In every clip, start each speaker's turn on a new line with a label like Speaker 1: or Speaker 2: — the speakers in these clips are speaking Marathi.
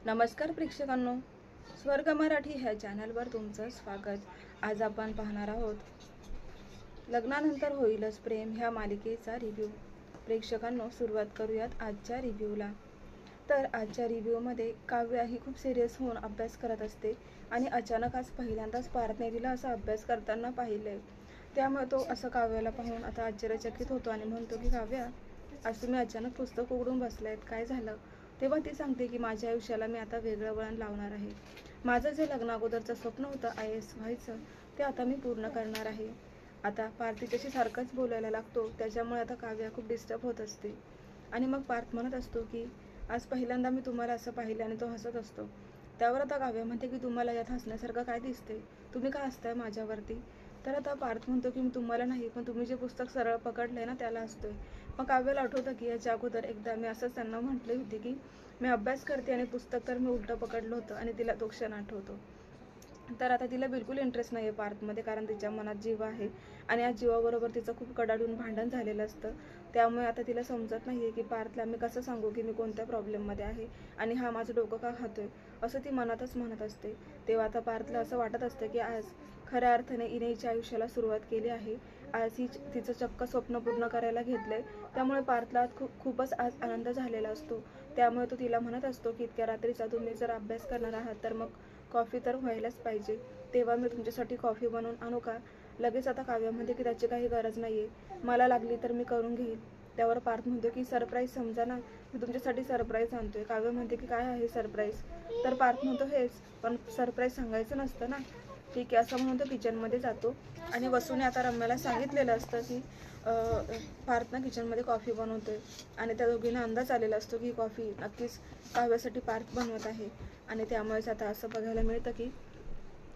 Speaker 1: नमस्कार प्रेक्षकांनो, स्वर्ग मराठी ह्या चॅनलवर तुमचं स्वागत. आज आपण पाहणार आहोत लग्नानंतर होईलच प्रेम ह्या मालिकेचा रिव्ह्यू. प्रेक्षकांनो, सुरुवात करूयात आजच्या रिव्ह्यूला. तर आजच्या रिव्ह्यूमध्ये काव्या ही खूप सिरियस होऊन अभ्यास करत असते आणि अचानक आज पहिल्यांदाच पार्थने तिला असा अभ्यास करताना पाहिलंय. त्यामुळे तो असं काव्याला पाहून आता आश्चर्यचकित होतो आणि म्हणतो की काव्या, आज तुम्ही अचानक पुस्तक उघडून बसलायत, काय झालं? तेव्हा ती सांगते की माझ्या आयुष्याला मी आता वेगळं वळण लावणार आहे. माझं जे लग्नाअगोदरचं स्वप्न होतं IAS व्हायचं, ते आता मी पूर्ण करणार आहे. आता पार्थ तिच्याशी सारखाच बोलायला लागतो, त्याच्यामुळे आता काव्या खूप डिस्टर्ब होत असते. आणि मग पार्थ म्हणत असतो की आज पहिल्यांदा मी तुम्हाला असं पाहिलं, आणि तो हसत असतो. त्यावर आता काव्या म्हणते की तुम्हाला यात हसण्यासारखं काय दिसते? तुम्ही का हसताय माझ्यावरती? तर आता पार्थ म्हणतो की मी तुम्हाला नाही, पण तुम्ही जे पुस्तक सरळ पकडलंय ना त्याला हसतोय. मग काव्याला आठवतं की याच्या अगोदर एकदा मी असंच त्यांना म्हटले होते की मी अभ्यास करते आणि पुस्तक तर मी उलटं पकडलं होतं, आणि तिला तो क्षण आठवतो. तर आता तिला बिलकुल इंटरेस्ट नाही आहे पार्थमध्ये, कारण तिच्या मनात जीव आहे आणि या जीवाबरोबर तिचं खूप कडाडून भांडण झालेलं असतं. त्यामुळे आता तिला समजत नाही आहे की पार्थला मी कसं सांगू की मी कोणत्या प्रॉब्लेममध्ये आहे आणि हा माझं डोकं का खातोय, असं ती मनातच म्हणत असते. तेव्हा आता पार्थला असं वाटत असतं की आज खऱ्या अर्थाने हिच्या आयुष्याला सुरुवात केली आहे. आज तिचं चक्क स्वप्न पूर्ण करायला घेतलंय. त्यामुळे पार्थला खूपच आज आनंद झालेला असतो. त्यामुळे तो तिला म्हणत असतो की इतक्या रात्रीचा तुम्ही जर अभ्यास करणार आहात तर मग कॉफी तर व्हायलाच पाहिजे. तेव्हा मी तुमच्यासाठी कॉफी बनवून आणू का? लगेच आता काव्या म्हणते की त्याची काही गरज नाही आहे, मला लागली तर मी करून घेईल. त्यावर पार्थ म्हणतो की सरप्राईज समजा ना, मी तुमच्यासाठी सरप्राईज आणतोय. काव्य म्हणते की काय आहे सरप्राईज? तर पार्थ म्हणतो हेच, पण सरप्राईज सांगायचं नसतं ना. ठीक आहे, असं म्हणून तो किचनमध्ये जातो आणि वसूने आता रम्याला सांगितलेलं असतं की पार्थ ना किचनमध्ये कॉफी बनवतोय, आणि त्या दोघींना अंदाज आलेला असतो की कॉफी नक्कीच काव्यासाठी पार्थ बनवत आहे. आणि त्यामुळेच आता असं बघायला मिळतं की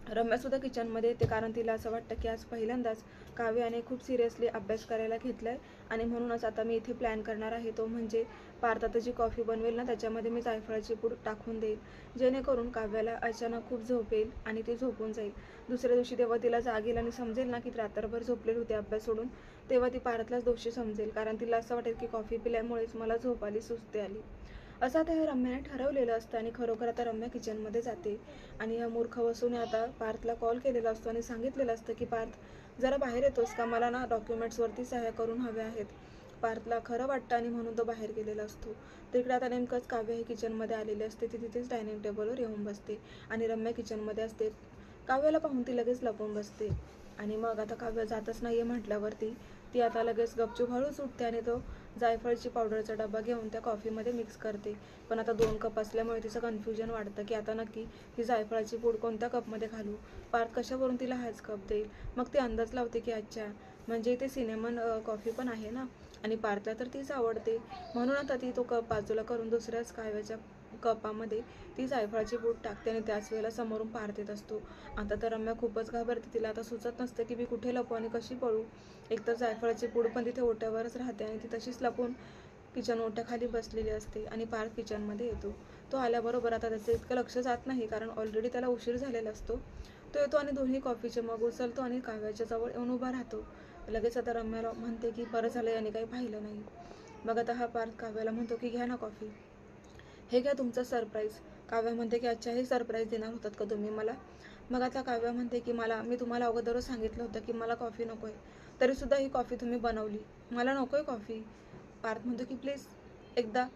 Speaker 1: रम्यासुद्धा किचनमध्ये येते, कारण तिला असं वाटतं की आज पहिल्यांदाच काव्याने खूप सिरियसली अभ्यास करायला घेतला आहे. आणि म्हणूनच आता मी इथे प्लॅन करणार आहे, तो म्हणजे पार्थ आता जी कॉफी बनवेल ना त्याच्यामध्ये मी जायफळाची पूड टाकून देईल, जेणेकरून काव्याला अचानक खूप झोप येईल आणि ती झोपून जाईल. दुसऱ्या दिवशी तेव्हा तिला जाग येईल आणि समजेल ना की रात्रभर झोपलेली होते अभ्यास सोडून, तेव्हा ती पार्थलाच दोषी समजेल, कारण तिला असं वाटेल की कॉफी पिल्यामुळेच मला झोप आली, सुस्ती आली. असं आता हे रम्याने ठरवलेलं असतं. आणि खरोखर आता रम्या किचनमध्ये जाते आणि या मूर्ख वसूने आता पार्थला कॉल केलेला असतो आणि सांगितलेलं असतं की पार्थ जरा बाहेर येतोस का, मला ना डॉक्युमेंट्सवरती सह्या करून हव्या आहेत. पार्थला खरं वाटतं आणि म्हणून तो बाहेर गेलेला असतो. तिकडे आता नेमकंच काव्य ही किचनमध्ये आलेली असते. ती तिथेच डायनिंग टेबलवर येऊन बसते आणि रम्या किचनमध्ये असते. काव्याला पाहून ती लगेच लपून बसते. आणि मग आता काव्य जातच नाहीये म्हटल्यावरती ती आता लगेच गपचूप हळूच उठते आणि तो जायफळची पावडरचा डबा घेऊन त्या कॉफीमध्ये मिक्स करते. पण आता 2 कप असल्यामुळे तिचं कन्फ्युजन वाढतं की आता नक्की ही जायफळाची पूड कोणत्या कपमध्ये घालू, पार्थ कशावरून तिला हाच कप देईल. मग ती अंदाज लावते की अच्छा, म्हणजे इथे सिनेमन कॉफी पण आहे ना, आणि पार्थला तर तीच आवडते. म्हणून आता ती तो कप बाजूला करून दुसऱ्याच काव्याच्या कपामध्ये ती जायफळाची पूड टाकते आणि त्याच वेळेला समोरून पार्थ येत असतो. आता तर रम्या खूपच घाबरते. तिला आता सुचत नसतं की मी कुठे लपू आणि कशी पळू. एकतर जायफळाची पूड पण तिथे ओट्यावरच राहते आणि ती तशीच लपून किचन ओट्याखाली बसलेली असते. आणि पार्थ किचनमध्ये येतो. तो आल्याबरोबर आता त्याचं इतकं लक्ष जात नाही, कारण ऑलरेडी त्याला उशीर झालेला असतो. तो येतो आणि दोन्ही कॉफीचे मग उचलतो आणि काव्याच्या जवळ येऊन उभा राहतो. लगेच आता रम्याला म्हणते की बरं झालं याने काही पाहिलं नाही. मग आता हा पार्थ काव्याला म्हणतो की घ्या ना कॉफी, हे घ्या तुमचं सरप्राईज. काव्या म्हणते की अच्छा, हे सरप्राईज देणार होतात का तुम्ही मला? मग आता काव्या म्हणते की मी तुम्हाला अगोदरच सांगितलं होतं की मला कॉफी नको आहे, तरीसुद्धा ही कॉफी तुम्ही बनवली, मला नको आहे कॉफी. पार्थ म्हणतो की प्लीज एकदा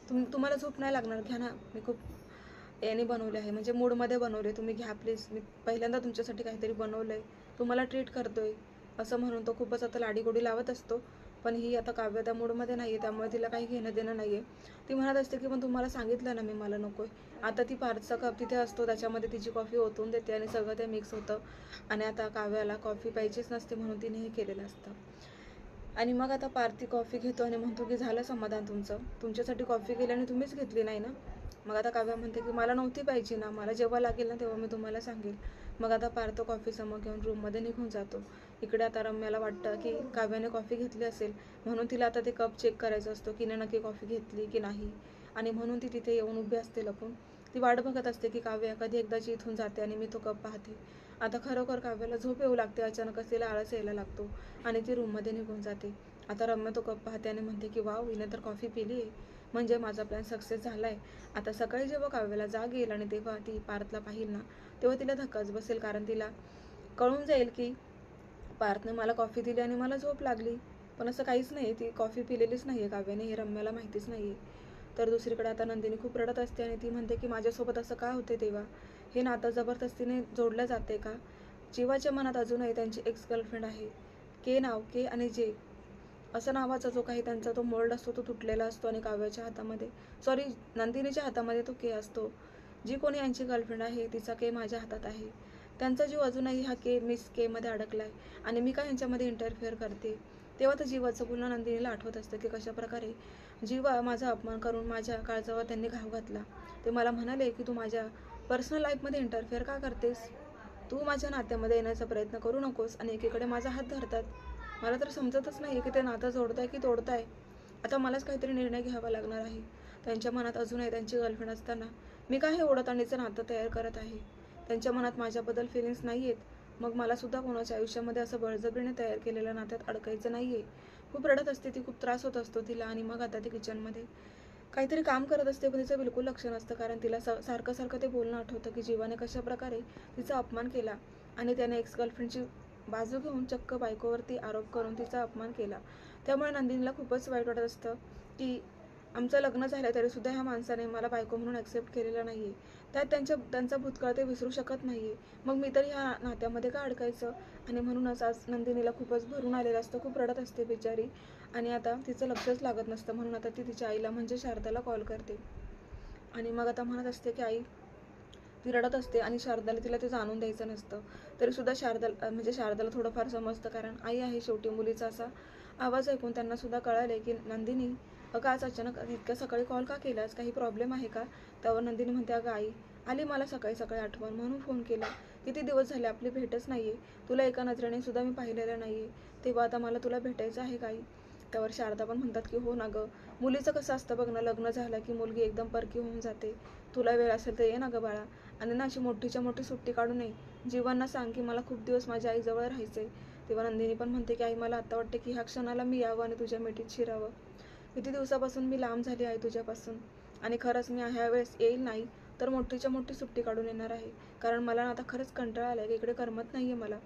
Speaker 1: तुम्हाला झोप नाही लागणार, घ्या ना, मी खूप याने बनवले आहे, म्हणजे मूडमध्ये बनवले, तुम्ही घ्या प्लीज, मी पहिल्यांदा तुमच्यासाठी काहीतरी बनवलं आहे, तुम्हाला ट्रीट करतोय, असं म्हणून तो खूपच आता लाडीगोडी लावत असतो. पण ही आता काव्य त्या मूडमध्ये नाही आहे, त्यामुळे तिला काही घेणं देणं नाही आहे. ती म्हणत असते की पण तुम्हाला सांगितलं ना मी, मला नको आहे. आता ती पार्थचा कप तिथे असतो, त्याच्यामध्ये तिची कॉफी ओतून देते आणि सगळं ते मिक्स होतं. आणि आता काव्याला कॉफी प्यायचीच नसते म्हणून तिने हे केलेलं असतं. आणि मग आता पार्थ कॉफी घेतो आणि म्हणतो की झालं समाधान तुमचं, तुमच्यासाठी कॉफी केली आणि तुम्हीच घेतली नाही ना. मग आता काव्या म्हणते की मला नव्हती पाहिजे ना, मला जेव्हा लागेल ना तेव्हा मी तुम्हाला सांगेल. मग आता पार्थ कॉफी समोर घेऊन रूममध्ये निघून जातो. इकडे आता रम्याला वाटतं की काव्याने कॉफी घेतली असेल, म्हणून तिला आता ते कप चेक करायचं असतो की नक्की कॉफी घेतली की नाही. आणि म्हणून ती तिथे येऊन उभी असते लपून. ती वाट बघत असते की काव्या कधी एकदाची इथून जाते आणि मी तो कप पाहते. आता खरोखर काव्याला झोप येऊ लागते. अचानकच तिला आळस यायला लागतो आणि ती रूममध्ये निघून जाते. आता रम्या तो कप पाहते आणि म्हणते की वाव, हिने तर कॉफी पिली आहे. म्हणजे माझा प्लॅन सक्सेस झाला आहे. आता सकाळी जेव्हा काव्याला जाग येईल आणि तेव्हा ती पार्थला पाहिल ना, तेव्हा तिला धक्काच बसेल, कारण तिला कळून जाईल की पार्थने मला कॉफी दिली आणि मला झोप लागली. पण असं काहीच नाही, ती कॉफी पिलेलीच नाही आहे काव्याने, हे रम्याला माहितीच नाही आहे. तर दुसरीकडे आता नंदिनी खूप रडत असते आणि ती म्हणते की माझ्यासोबत असं का होते तेव्हा, हे नातं जबरदस्तीने जोडलं जाते का? जीवाच्या मनात अजूनही त्यांची एक्स गर्लफ्रेंड आहे. के आणि जे असं नावाचा जो काही त्यांचा तो मोल्ड असतो तो तुटलेला असतो आणि काव्याच्या हातामध्ये, सॉरी, नंदिनीच्या हातामध्ये तो के असतो. जी कोणी यांची गर्लफ्रेंड आहे तिचा के माझ्या हातात आहे. त्यांचा जीव अजूनही हा के मिस के मध्ये अडकलाय आणि मी का यांच्यामध्ये इंटरफेअर करते. तेव्हा तर जीवाचं पुन्हा नंदिनीला आठवत असतं की कशा प्रकारे जीवा माझा अपमान करून माझ्या काळजावर त्यांनी घाव घातला. ते मला म्हणाले की तू माझ्या पर्सनल लाईफमध्ये इंटरफेअर का करतेस, तू माझ्या नात्यामध्ये येण्याचा प्रयत्न करू नकोस, आणि एकीकडे माझा हात धरतात. मला तर समजतच नाही की ते नातं जोडताय की तोडताय. आता मलाच काहीतरी निर्णय घ्यावा लागणार आहे. त्यांच्या मनात अजूनही त्यांची गर्लफ्रेंड असताना मी का हे ओढताणीचं नातं तयार करत आहे. त्यांच्या मनात माझ्याबद्दल फिलिंग्स नाही आहेत, मग मला सुद्धा कोणाच्या आयुष्यामध्ये असं बळजबरीने तयार केलेल्या नात्यात अडकायचं नाही आहे. खूप रडत असते ती, खूप त्रास होत असतो तिला. आणि मग आता ती किचनमध्ये काहीतरी काम करत असते, पण तिचं बिलकुल लक्ष नसतं, कारण तिला सारखं सारखं ते बोलणं आठवतं की जीवाने कशा प्रकारे तिचा अपमान केला आणि त्याने एक्स गर्लफ्रेंडची बाजू घेऊन चक्क बायकोवरती आरोप करून तिचा अपमान केला. त्यामुळे नंदिनीला खूपच वाईट वाटत असतं की आमचं लग्न झालं तरी सुद्धा ह्या माणसाने मला बायको म्हणून ॲक्सेप्ट केलेलं नाही आहे. त्यात त्यांचा भूतकाळ ते विसरू शकत नाही आहे. मग मी तर ह्या नात्यामध्ये का अडकायचं. आणि म्हणूनच आज नंदिनीला खूपच भरून आलेलं असतं, खूप रडत असते बिचारी. आणि आता तिचं लक्षच लागत नसतं, म्हणून आता ती तिच्या आईला म्हणजे शारदाला कॉल करते आणि मग आता म्हणत असते की आई, ती रडत असते आणि शारदाला तिला ते जाणून द्यायचं नसतं. तरीसुद्धा शारदाला थोडंफार समजतं, कारण आई आहे शेवटी. मुलीचा असा आवाज ऐकून त्यांना सुद्धा कळाले की नंदिनी, अगं आज अचानक इतक्या सकाळी कॉल का केलास, काही प्रॉब्लेम आहे का? त्यावर नंदिनी म्हणते, अगं आई, आली मला सकाळी सकाळी आठवण म्हणून फोन केला. किती दिवस झाले आपली भेटच नाही आहे, तुला एका नजरेने सुद्धा मी पाहिलेलं नाही आहे, तेव्हा आता मला तुला भेटायचं आहे का आई? त्यावर शारदा पण म्हणतात की हो ना गं, मुलीचं कसं असतं बघ ना, लग्न झालं की मुलगी एकदम परकी होऊन जाते. तुला वेळ असेल तर ये ना गं बाळा, आणि ना अशी मोठीच्या मोठी सुट्टी काढू नये. जीवांना सांग की मला खूप दिवस माझ्या आईजवळ राहायचंय. तेव्हा नंदिनी पण म्हणते की आई, मला आता वाटते की ह्या क्षणाला मी यावं आणि तुझ्या मिठीत शिरावं. किती दिवसापासून मी लांब झाली आहे तुझ्यापासून, आणि खरंच मी ह्या वेळेस येईल नाही तर मोठीच्या मोठी सुट्टी काढून येणार आहे, कारण मला आता खरंच कंटाळा आलाय की इकडे करमत नाहीये मला.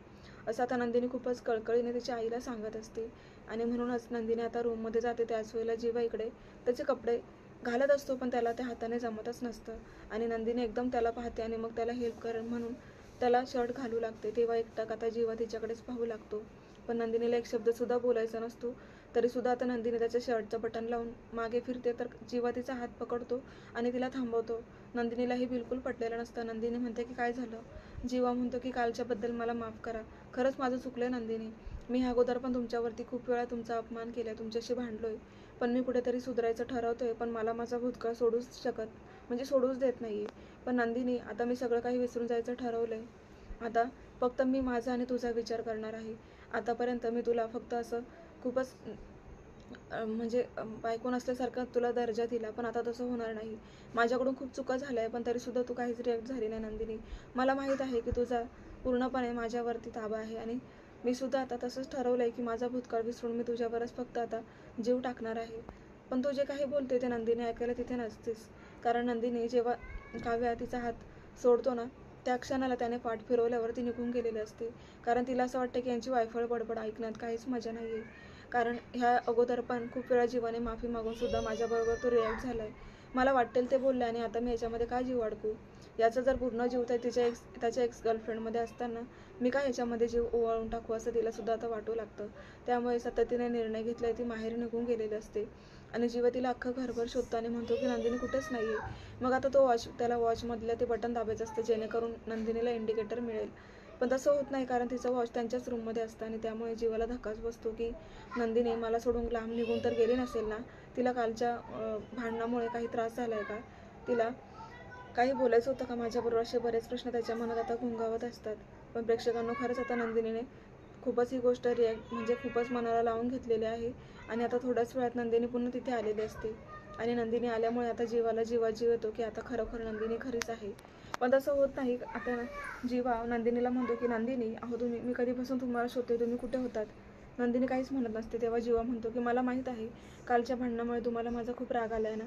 Speaker 1: असं आता नंदिनी खूपच कळकळीने तिच्या आईला सांगत असते. आणि म्हणूनच नंदिनी आता रूममध्ये जाते. त्याच वेळेला जीवा इकडे त्याचे कपडे घालत असतो, पण त्याला त्या हाताने जमतच नसतं. आणि नंदिनी एकदम त्याला पाहते आणि मग त्याला हेल्प कर म्हणून त्याला शर्ट घालू लागते. तेव्हा एकटाक आता जीवा तिच्याकडेच पाहू लागतो, पण नंदिनीला एक शब्दसुद्धा बोलायचा नसतो. तरीसुद्धा आता नंदिनी त्याच्या शर्टचं बटन लावून मागे फिरते, तर जीवा तिचा हात पकडतो आणि तिला थांबवतो. नंदिनीला हे बिलकुल पटलेलं नसतं. नंदिनी म्हणते की काय झालं. जीवा म्हणतो की कालच्याबद्दल मला माफ करा, खरंच माझं चुकलंय नंदिनी. मी ह्या अगोदर पण तुमच्यावरती खूप वेळा तुमचा अपमान केलाय, तुमच्याशी भांडलोय, पण मी कुठेतरी सुधारायचं ठरवतोय, पण मला माझा भूतकाळ सोडूच देत नाहीये. पण नंदिनी, आता मी सगळं काही विसरून जायचं ठरवलंय. आता फक्त मी माझा आणि तुझा विचार करणार आहे. आतापर्यंत मी तुला फक्त असं खूपच बायको नसल्यासारखा तुला दर्जा दिला, पण आता तसं होणार नाही. माझ्याकडून खूप चुका झाल्या आहे, पण तरीसुद्धा तू काहीच रिॲक्ट झाली नाही नंदिनी. मला माहीत आहे की तुझा पूर्णपणे माझ्यावरती ताबा आहे, आणि मी सुद्धा आता तसंच ठरवलं आहे की माझा भूतकाळ विसरून मी तुझ्यावरच फक्त आता जीव टाकणार आहे. पण तू जे काही बोलते ते नंदिनी ऐकायला तिथे नसतेस, कारण नंदिनी जेव्हा काव्या तिचा हात सोडतो ना, त्या क्षणाला त्याने पाठ फिरवल्यावर ती निघून गेलेली असते, कारण तिला असं वाटतं की यांची वायफळ बडबड ऐकण्यात काहीच मजा नाही आहे. कारण ह्या अगोदर पण खूप वेळा जीवाने माफी मागून सुद्धा माझ्याबरोबर तो रिॲक्ट झाला आहे. मला वाटेल ते बोलले, आणि आता मी याच्यामध्ये काय जीव अडकू. याचा जर पूर्ण जीव त्याच्या एक्स गर्लफ्रेंडमध्ये असताना मी काय याच्यामध्ये जीव ओवाळून टाकू, असं तिला सुद्धा आता वाटू लागतं. त्यामुळे सतत तिने निर्णय घेतलाय, ती माहेरी निघून गेलेली असते. आणि जीवा तिला अख्खं घरभर शोधतो आणि म्हणतो की नंदिनी कुठेच नाही आहे. मग आता त्याला वॉचमधलं ते बटन दाबायचं असतं, जेणेकरून नंदिनीला इंडिकेटर मिळेल. पण तसं होत नाही, कारण तिचं वॉच त्यांच्याच रूममध्ये असतं. आणि त्यामुळे जीवाला धक्काच बसतो की नंदिनी मला सोडून लांब निघून तर गेली नसेल ना, तिला कालच्या भांडणामुळे काही त्रास झाला आहे का, तिला काही बोलायचं होतं का माझ्याबरोबर, असे बरेच प्रश्न त्याच्या मनात आता घुंगावत असतात. पण प्रेक्षकांनो, खरंच आता नंदिनीने खूपच ही गोष्ट खूपच मनाला लावून घेतलेली आहे. आणि आता थोड्याच वेळात नंदिनी पुन्हा तिथे आलेली असते, आणि नंदिनी आल्यामुळे आता जीवाला जीव येतो की आता खरोखर नंदिनी खरीच आहे. पण तसं होत नाही. आता जीवा नंदिनीला म्हणतो की नंदिनी, अहो मी कधीपासून तुम्हाला शोधते, तुम्ही कुठे होतात. नंदिनी काहीच म्हणत नसते तेव्हा जीवा म्हणतो की मला माहीत आहे कालच्या भांडणामुळे तुम्हाला माझा खूप राग आला आहे ना,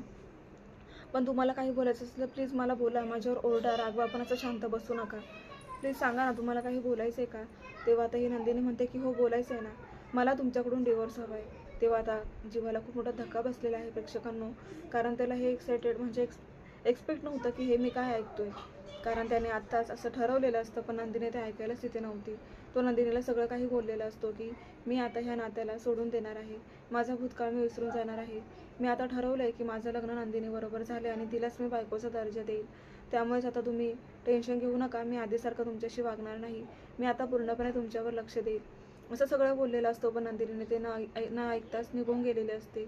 Speaker 1: पण तुम्हाला काही बोलायचं असेल तर प्लीज मला बोला, माझ्यावर ओरडा रागवा, पण असं शांत बसू नका. प्लीज सांगा ना तुम्हाला काही बोलायचं आहे का. तेव्हा आता ही नंदिनी म्हणते की हो बोलायचं आहे ना, मला तुमच्याकडून डिवोर्स हवा आहे. तेव्हा आता जीवाला खूप मोठा धक्का बसलेला आहे प्रेक्षकांनो, कारण त्याला हे एक्सायटेड म्हणजे एक्सपेक्ट नव्हतं की हे मी काय ऐकतोय, कारण त्याने आत्ताच असं ठरवलेलं असतं, पण नंदिनी ते ऐकायलाच तिथे नव्हती. तो नंदिनीला सगळं काही बोललेला असतो की मी आता ह्या नात्याला सोडून देणार आहे, माझा भूतकाळ मी विसरून जाणार आहे, मी आता ठरवलं आहे की माझं लग्न नंदिनीबरोबर झाले आणि तिलाच मी बायकोचा दर्जा देईल. त्यामुळेच आता तुम्ही टेन्शन घेऊ नका, मी आधीसारखं तुमच्याशी वागणार नाही, मी आता पूर्णपणे तुमच्यावर लक्ष देईल, असं सगळं बोललेलं असतो. पण नंदिनीने ते न ऐकताच निघून गेलेले असते.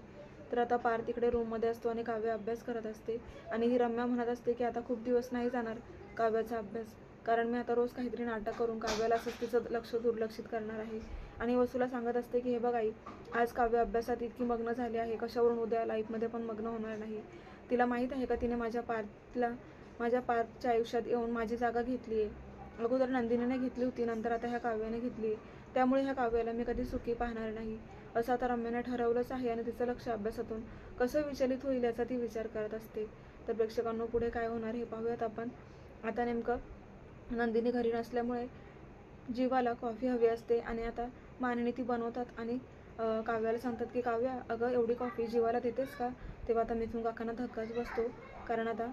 Speaker 1: तर आता पार्थ तिकडे रूममध्ये असतो आणि काव्य अभ्यास करत असते आणि ही रम्या म्हणत असते की आता खूप दिवस नाही जाणार काव्याचा अभ्यास, कारण मी आता रोज काहीतरी नाटक करून काव्याला असंच तिचं लक्ष दुर्लक्षित करणार आहे. आणि वसूला सांगत असते की हे बघ आई, आज काव्य अभ्यासात इतकी मग्न झाली आहे, कशावरून उद्या लाईफमध्ये पण मग्न होणार नाही. तिला माहीत आहे का तिने माझ्या पार्थच्या आयुष्यात येऊन माझी जागा घेतली आहे. अगोदर नंदिनीने घेतली होती, नंतर आता ह्या काव्याने घेतली, त्यामुळे ह्या काव्याला मी कधी सुखी पाहणार नाही, असं आता रम्याने ठरवलंच आहे. आणि तिचं लक्ष अभ्यासातून कसं विचलित होईल याचा ती विचार करत असते. तर प्रेक्षकांनो पुढे काय होणार हे पाहूयात आपण. आता नेमकं नंदिनी घरी नसल्यामुळे जीवाला कॉफी हवी असते आणि आता मानिनी ती बनवतात आणि काव्याला सांगतात की काव्या अगं एवढी कॉफी जीवाला देतेस का. तेव्हा आता मिथून काकांना धक्काच बसतो, कारण आता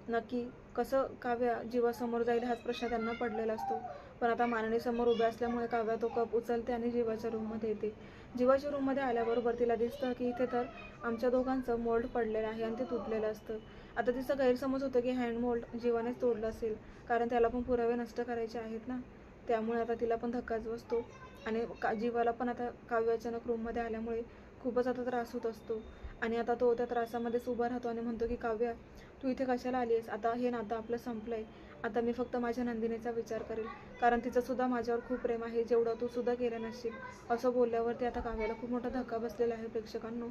Speaker 1: नक्की कसं काव्या जीवासमोर जाईल हाच प्रश्न त्यांना पडलेला असतो. पण आता मानिनी समोर उभ्या असल्यामुळे काव्या तो कप उचलते आणि जीवाच्या रूममध्ये येते. जीवाच्या रूममध्ये आल्याबरोबर तिला दिसतं की इथे तर आमच्या दोघांचं मोल्ड पडलेलं आहे आणि ते तुटलेलं असतं. आता तिचा गैरसमज होतो की हँड मोल्ड जीवानेच तोडलं असेल, कारण त्याला पण पुरावे नष्ट करायचे आहेत ना, त्यामुळे आता तिला पण धक्काच बसतो. आणि जीवाला पण आता काव्य अचानक रूममध्ये आल्यामुळे खूपच आता त्रास होत असतो. आणि आता तो त्या त्रासामध्येच उभा राहतो आणि म्हणतो की काव्या तू इथे कशाला आली आहेस, आता हे नातं आपलं संपलंय, आता मी फक्त माझ्या नंदिनीचा विचार करेल, कारण तिचंसुद्धा माझ्यावर खूप प्रेम आहे, जेवढं तू सुद्धा केलं नसशील. असं बोलल्यावरती आता काव्याला खूप मोठा धक्का बसलेला आहे. प्रेक्षकांनो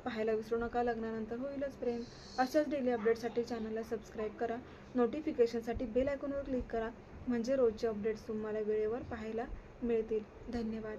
Speaker 1: पाहायला विसरू नका, लग्नानंतर होईलच प्रेम. अशाच डेली अपडेट्ससाठी चॅनलला सबस्क्राईब करा, नोटिफिकेशनसाठी बेल आयकॉनवर क्लिक करा, म्हणजे रोजचे अपडेट्स तुम्हाला वेळेवर पाहायला मिळतील. धन्यवाद.